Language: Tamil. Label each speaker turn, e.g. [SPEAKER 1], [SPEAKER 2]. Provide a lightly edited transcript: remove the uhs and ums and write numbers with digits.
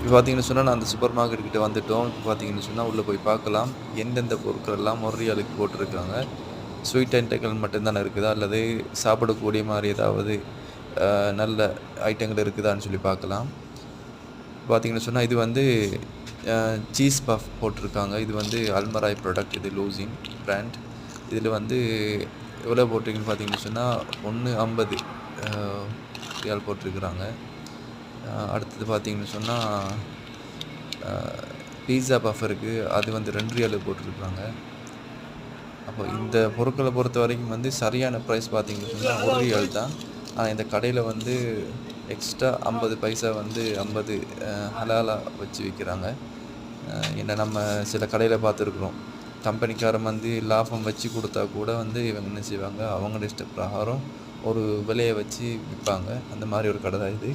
[SPEAKER 1] இப்போ பார்த்தீங்கன்னு சொன்னா, நான் அந்த சூப்பர் மார்க்கெட் கிட்ட வந்துட்டோம். இப்போ பார்த்தீங்கன்னு சொன்னா, உள்ள போய் பார்க்கலாம். எந்தெந்த பொருட்கள் எல்லாம் ஒரு ரியாலுக்கு போட்டிருக்காங்க. ஸ்வீட் ஐட்டங்கள் மட்டும் தானே இருக்குதா? அல்லது சாப்பிடக்கூடிய மாரி ஏதாவது நல்ல ஐட்டங்கள் இருக்குதான்னு சொல்லி பார்க்கலாம். பார்த்தீங்கன்னு சொன்னா, இது வந்து அ சீஸ் பஃப் போட்டிருக்காங்க. இது வந்து அல்மராய் ப்ராடக்ட் இது லூசின் பிராண்ட். இதில வந்து எவ்வளோ போட்டிருக்குன்னு பார்த்தீங்கன்னு சொன்னா, 1.50 அ ரியால் போட்டிருக்கிறாங்க. அடுத்தது பார்த்தீங்கன்னு சொன்னா, அ பீஸா பஃப் இருக்கு. அது வந்து 2 ரியாலுக்கு போட்டிருக்காங்க. அப்போ இந்த பொருட்கள பொறுத்தவரைக்கும் வந்து சரியான பிரைஸ் பார்த்தீங்கன்னு சொன்னா, 1 ரியால் தான். ஆனா இந்த கடையில வந்து எக்ஸ்ட்ரா 50 பைசா வந்து 50 ஹலாலா வச்சு விக்கிறாங்க. ஏன்னா நம்ம சில கடையில பார்த்துருக்குறோம். கம்பெனிக்காரன் வந்து லாபம் வச்சு குடுத்தா கூட வந்து இவங்க என்ன செய்வாங்க, அவங்களோட இஷ்ட பிரகாரம் ஒரு விலைய வச்சு விப்பாங்க. அந்த மாரி ஒரு கடை தான் இது.